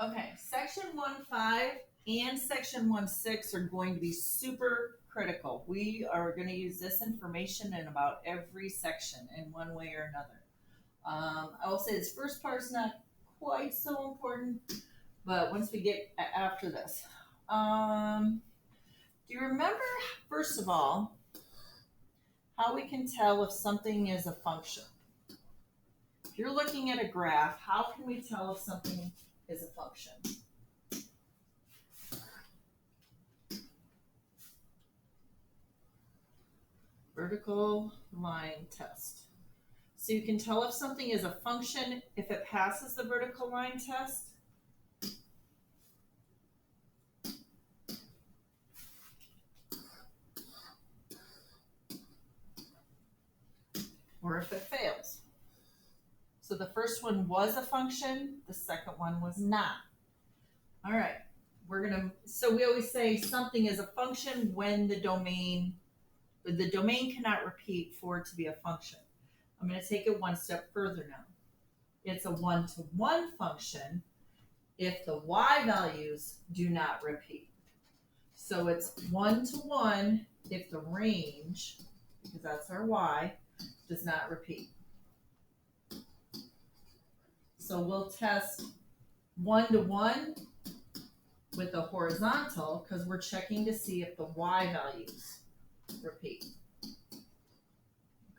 Okay, section 1.5 and section 1.6 are going to be super critical. We are going to use this information in about every section in one way or another. I will say this first part's not quite so important, but once we get after this, do you remember, first of all, how we can tell if something is a function? If you're looking at a graph, how can we tell if something is a function? Vertical line test. So you can tell if something is a function if it passes the vertical line test. Or if it fails. So the first one was a function, the second one was not. All right, so we always say something is a function when the domain cannot repeat for it to be a function. I'm going to take it one step further now. It's a one-to-one function if the y values do not repeat. So it's one-to-one if the range, because that's our y, does not repeat. So we'll test one-to-one with a horizontal because we're checking to see if the y values repeat.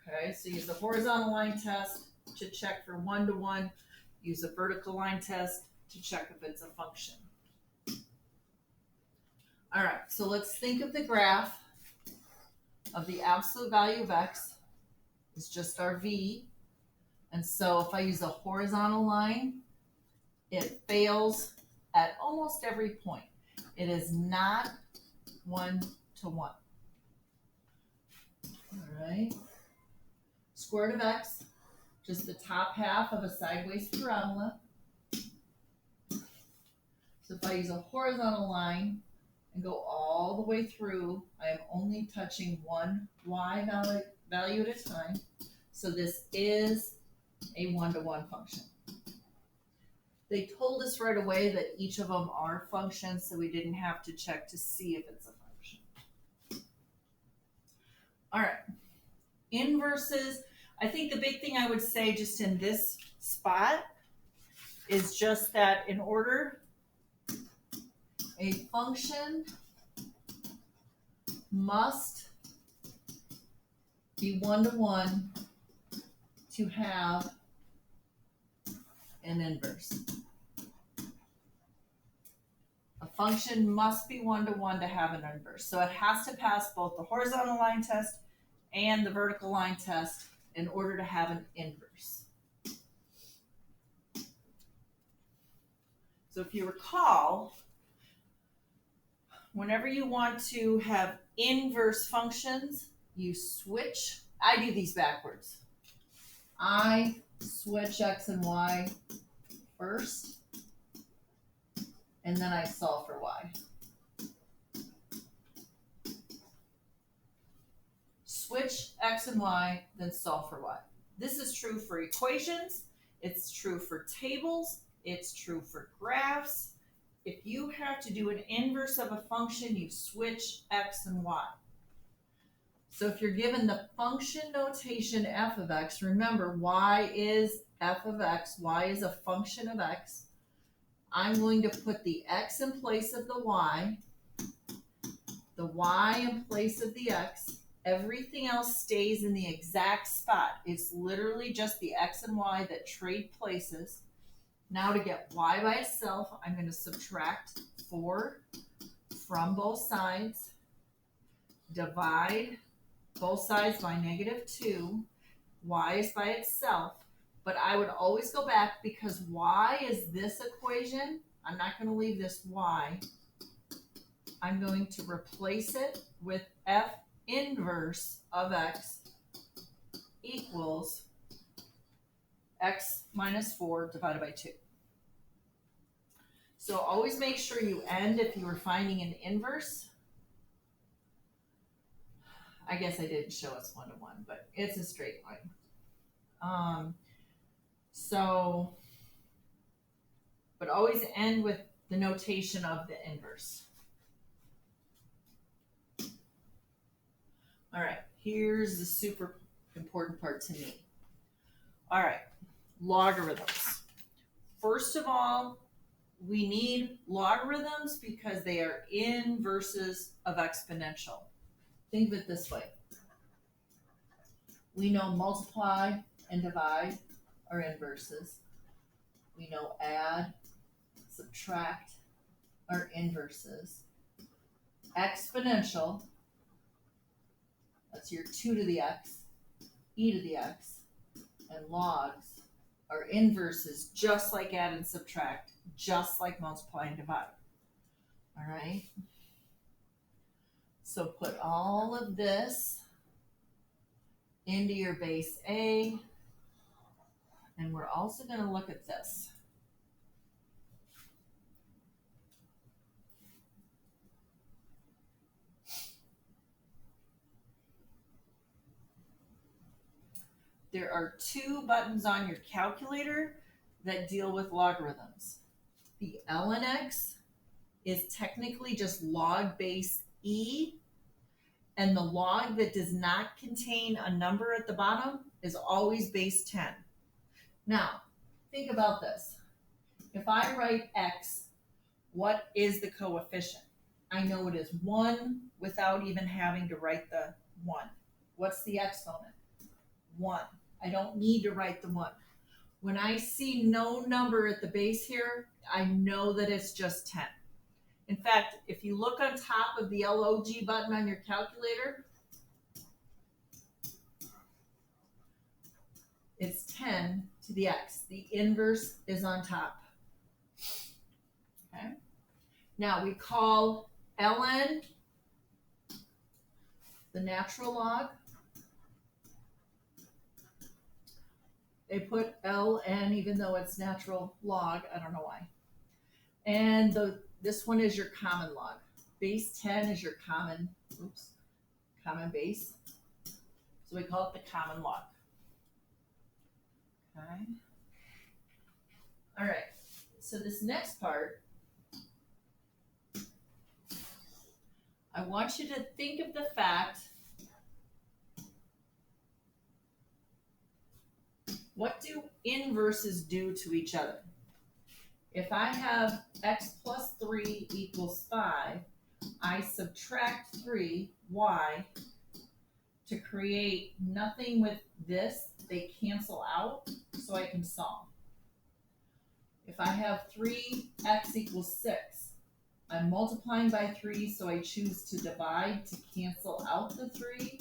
Okay, so use the horizontal line test to check for one-to-one. Use a vertical line test to check if it's a function. All right, so let's think of the graph of the absolute value of x. It's just our v. And so if I use a horizontal line, it fails at almost every point. It is not one-to-one. All right. Square root of x, just the top half of a sideways parabola. So if I use a horizontal line and go all the way through, I am only touching one y value at a time. So this is a one-to-one function. They told us right away that each of them are functions, so we didn't have to check to see if it's a function. All right, inverses. I think the big thing I would say just in this spot is just that in order a function must be one-to-one to have an inverse. A function must be one-to-one to have an inverse. So it has to pass both the horizontal line test and the vertical line test in order to have an inverse. So if you recall, whenever you want to have inverse functions, you switch. I do these backwards. I switch x and y first, and then I solve for y. Switch x and y, then solve for y. This is true for equations, it's true for tables, it's true for graphs. If you have to do an inverse of a function, you switch x and y. So if you're given the function notation f of x, remember y is f of x, y is a function of x. I'm going to put the x in place of the y in place of the x. Everything else stays in the exact spot. It's literally just the x and y that trade places. Now to get y by itself, I'm going to subtract 4 from both sides, divide both sides by -2. Y is by itself, but I would always go back because y is this equation. I'm not going to leave this y. I'm going to replace it with f inverse of x equals x minus 4 divided by 2. So always make sure you end if you were finding an inverse. I guess I didn't show us one-to-one, but it's a straight line. So but always end with the notation of the inverse. All right, here's the super important part to me. All right, logarithms. First of all, we need logarithms because they are inverses of exponential. Think of it this way. We know multiply and divide are inverses. We know add, subtract are inverses. Exponential, that's your 2 to the x, e to the x, and logs are inverses, just like add and subtract, just like multiply and divide. All right? So put all of this into your base A, and we're also going to look at this. There are 2 buttons on your calculator that deal with logarithms. The ln x is technically just log base e, and the log that does not contain a number at the bottom is always base 10. Now, think about this. If I write x, what is the coefficient? I know it is 1 without even having to write the 1. What's the exponent? 1. I don't need to write the 1. When I see no number at the base here, I know that it's just 10. In fact, if you look on top of the log button on your calculator, it's 10 to the x. The inverse is on top. Okay. Now we call ln the natural log. They put ln even though it's natural log. I don't know why. And this one is your common log. Base 10 is your common base. So we call it the common log. Okay. All right. So this next part, I want you to think of the fact, what do inverses do to each other? If I have x plus 3 equals 5, I subtract 3, y, to create nothing with this. They cancel out, so I can solve. If I have 3x equals 6, I'm multiplying by 3, so I choose to divide to cancel out the 3,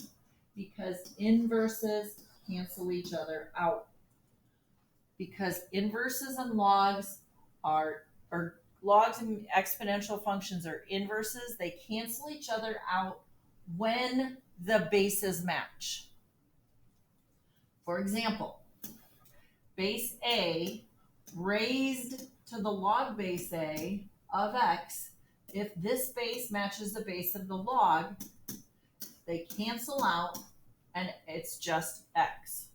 because inverses cancel each other out. Because inverses and logs or logs and exponential functions are inverses, they cancel each other out when the bases match. For example, base A raised to the log base A of x, if this base matches the base of the log, they cancel out and it's just x.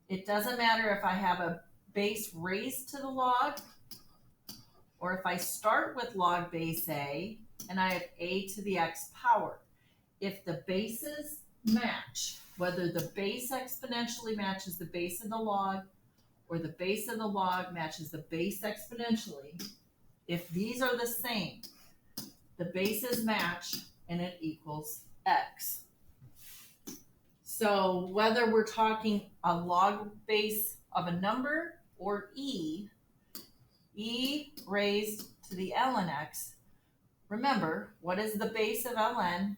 It doesn't matter if I have a base raised to the log or if I start with log base A and I have a to the x power. If the bases match, whether the base exponentially matches the base of the log or the base of the log matches the base exponentially, if these are the same, the bases match and it equals x. So whether we're talking a log base of a number or e raised to the ln x, remember, what is the base of ln?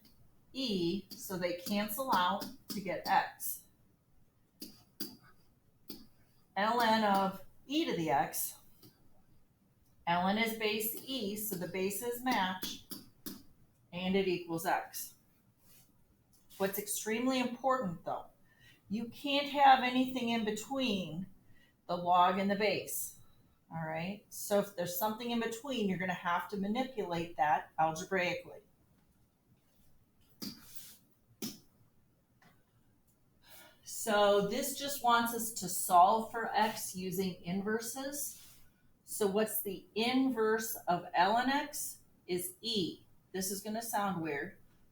E, so they cancel out to get x. Ln of e to the x, ln is base e, so the bases match, and it equals x. What's extremely important though, you can't have anything in between the log and the base. All right, so if there's something in between, you're going to have to manipulate that algebraically. So this just wants us to solve for x using inverses. So what's the inverse of ln x is e. This is going to sound weird,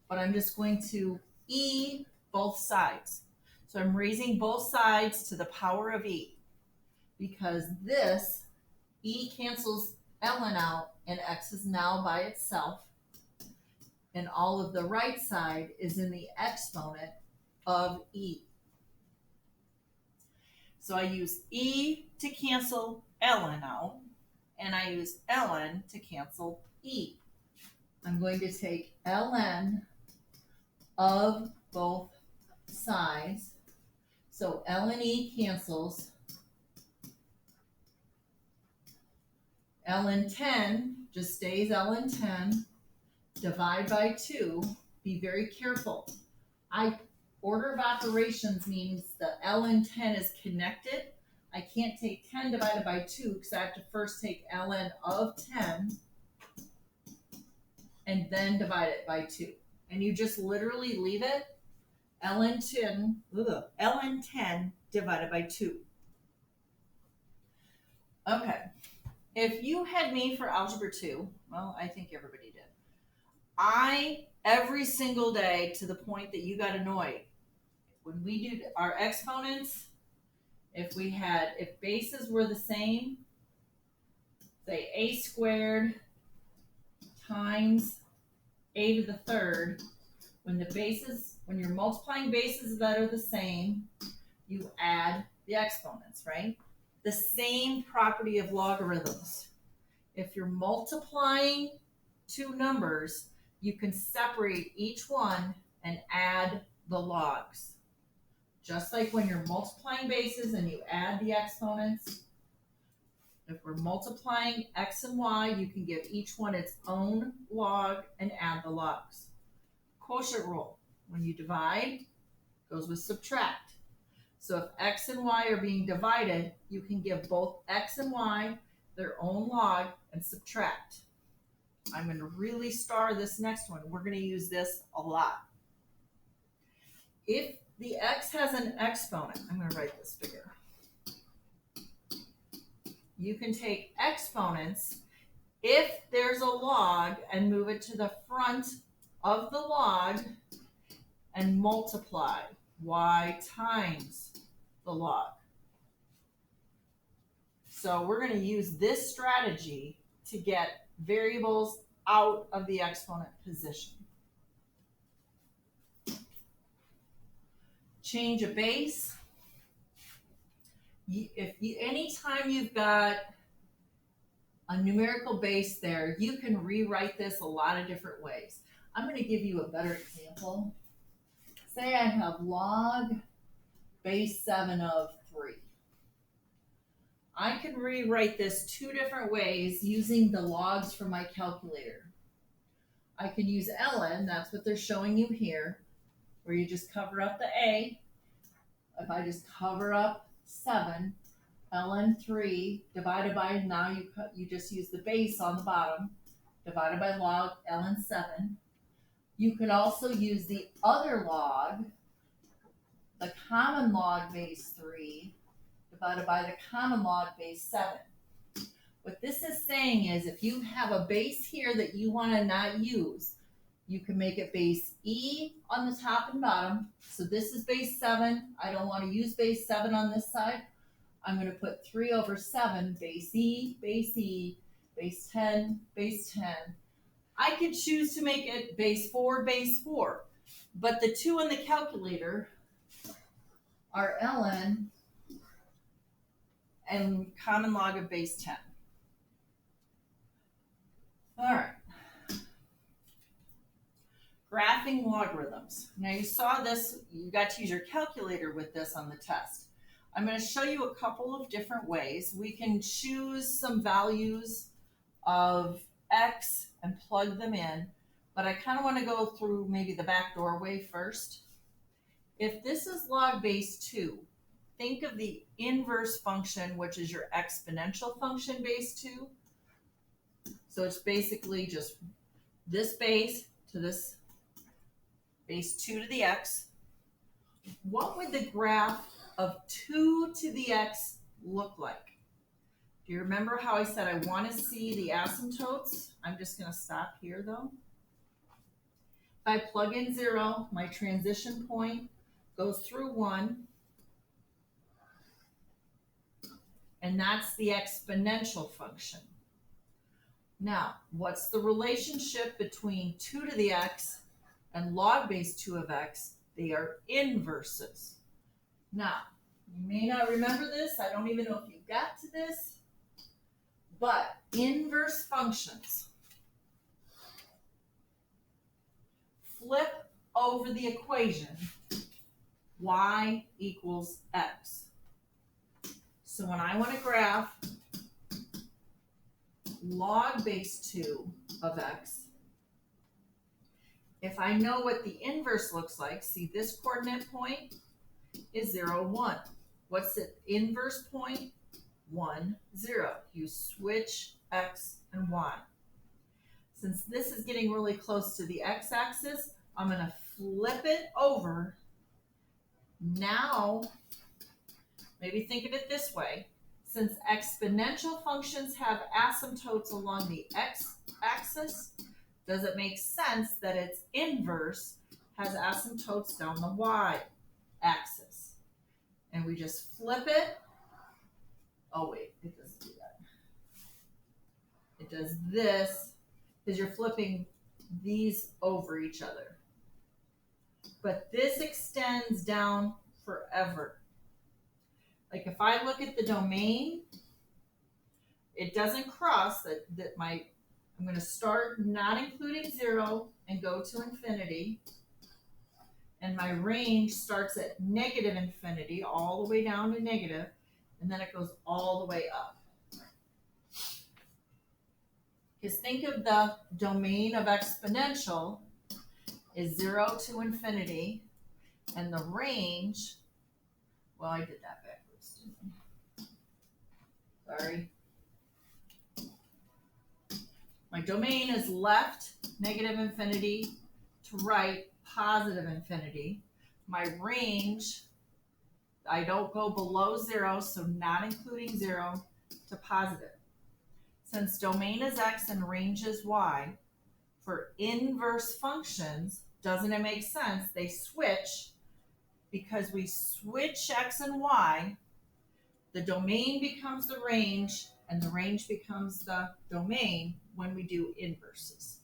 but I'm just going to e both sides. So I'm raising both sides to the power of e, because this e cancels ln out and x is now by itself, and all of the right side is in the exponent of e. So I use e to cancel ln out, and I use ln to cancel e. I'm going to take ln of both sides. So ln e cancels. ln 10 just stays ln 10. Divide by 2. Be very careful. Order of operations means the ln 10 is connected. I can't take 10 divided by 2 because I have to first take ln of 10 and then divide it by 2. And you just literally leave it ln 10 divided by 2. Okay. If you had me for Algebra 2, well, I think everybody did. Every single day, to the point that you got annoyed, when we do our exponents, if bases were the same, say a squared times a to the third, when you're multiplying bases that are the same, you add the exponents, right? The same property of logarithms. If you're multiplying two numbers, you can separate each one and add the logs. Just like when you're multiplying bases and you add the exponents, if we're multiplying x and y, you can give each one its own log and add the logs. Quotient rule. When you divide, goes with subtract. So if x and y are being divided, you can give both x and y their own log and subtract. I'm going to really star this next one. We're going to use this a lot. If the x has an exponent, I'm going to write this bigger. You can take exponents if there's a log and move it to the front of the log and multiply y times the log. So we're going to use this strategy to get variables out of the exponent position. Change a base. Anytime you've got a numerical base there, you can rewrite this a lot of different ways. I'm going to give you a better example. Say I have log base 7 of 3. I can rewrite this two different ways using the logs from my calculator. I can use ln, that's what they're showing you here, where you just cover up the a. If I just cover up 7, ln 3 divided by, now you just use the base on the bottom, divided by log ln 7. You could also use the other log, the common log base 3, divided by the common log base 7. What this is saying is if you have a base here that you want to not use, you can make it base e on the top and bottom. So this is base 7. I don't want to use base 7 on this side. I'm going to put 3 over 7, base e, base 10, base 10. I could choose to make it base 4, but the two in the calculator are ln and common log of base 10. All right. Graphing logarithms. Now you saw this, you got to use your calculator with this on the test. I'm going to show you a couple of different ways. We can choose some values of x and plug them in, but I kind of want to go through maybe the back doorway first. If this is log base 2, think of the inverse function, which is your exponential function base 2. So it's basically just this base to this base 2 to the x. What would the graph of 2 to the x look like? Do you remember how I said I want to see the asymptotes? I'm just going to stop here though. If I plug in 0, my transition point goes through 1, and that's the exponential function. Now, what's the relationship between 2 to the x and log base 2 of x? They are inverses. Now, you may not remember this. I don't even know if you got to this. But inverse functions flip over the equation y equals x. So when I want to graph log base 2 of x, if I know what the inverse looks like, see this coordinate point is 0, 1. What's the inverse point? 1, 0. You switch x and y. Since this is getting really close to the x-axis, I'm going to flip it over. Now, maybe think of it this way. Since exponential functions have asymptotes along the x-axis, does it make sense that its inverse has asymptotes down the y-axis? And we just flip it. Oh wait, it doesn't do that. It does this because you're flipping these over each other. But this extends down forever. Like if I look at the domain, it doesn't cross I'm going to start not including 0 and go to infinity. And my range starts at negative infinity all the way down to negative. And then it goes all the way up. Because think of the domain of exponential is 0 to infinity. And the range, well, I did that backwards. Sorry. My domain is left, negative infinity, to right, positive infinity. My range, I don't go below 0, so not including 0, to positive. Since domain is x and range is y, for inverse functions, doesn't it make sense? They switch because we switch x and y, the domain becomes the range, and the range becomes the domain when we do inverses.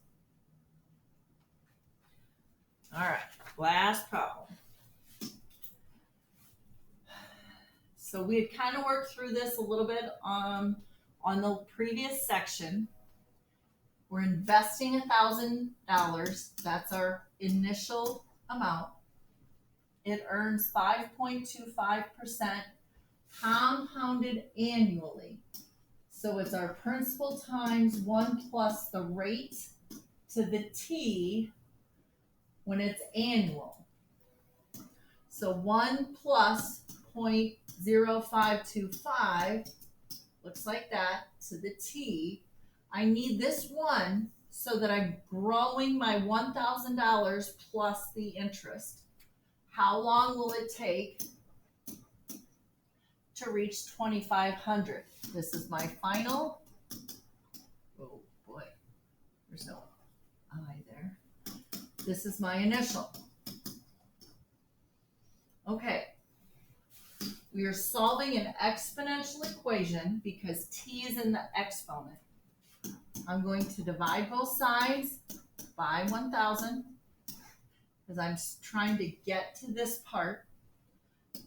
All right, last problem. So we had kind of worked through this a little bit on the previous section. We're investing $1,000. That's our initial amount. It earns 5.25% compounded annually. So it's our principal times 1 plus the rate to the t when it's annual. So 1 plus 0.0525 looks like that to the t. I need this 1 so that I'm growing my $1,000 plus the interest. How long will it take to reach 2,500? This is my final. Oh boy, there's no I there. This is my initial. Okay, we are solving an exponential equation because t is in the exponent. I'm going to divide both sides by 1,000 because I'm trying to get to this part.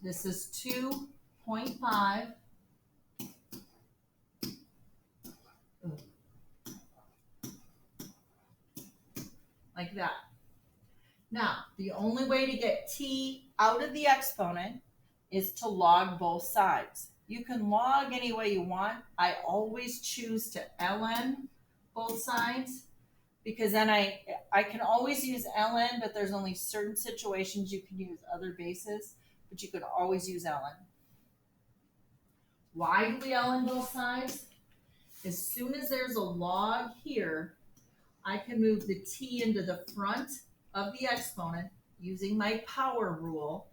This is 2.5. Like that. Now, the only way to get t out of the exponent is to log both sides. You can log any way you want. I always choose to ln both sides because then I can always use ln, but there's only certain situations you can use other bases, but you could always use ln. Why do we ln both sides? As soon as there's a log here, I can move the t into the front of the exponent using my power rule.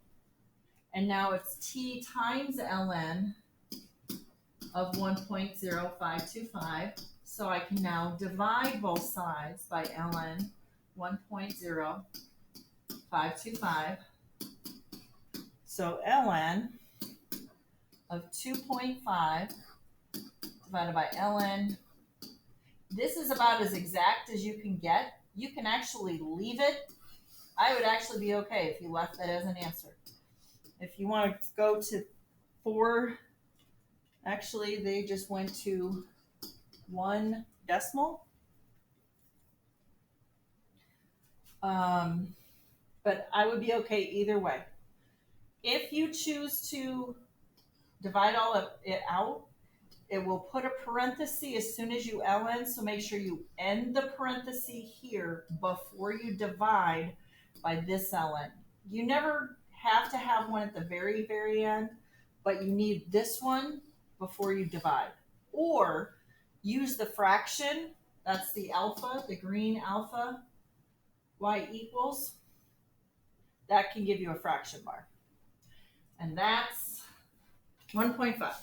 And now it's t times ln of 1.0525. So I can now divide both sides by ln 1.0525. So ln of 2.5 divided by ln. This is about as exact as you can get. You can actually leave it. I would actually be okay if you left that as an answer. If you want to go to 4, actually they just went to 1 decimal. But I would be okay either way. If you choose to divide all of it out, it will put a parenthesis as soon as you ln, so make sure you end the parenthesis here before you divide by this ln. You never have to have one at the very, very end, but you need this one before you divide. Or use the fraction, that's the alpha, the green alpha, y equals. That can give you a fraction bar. And that's 1.5.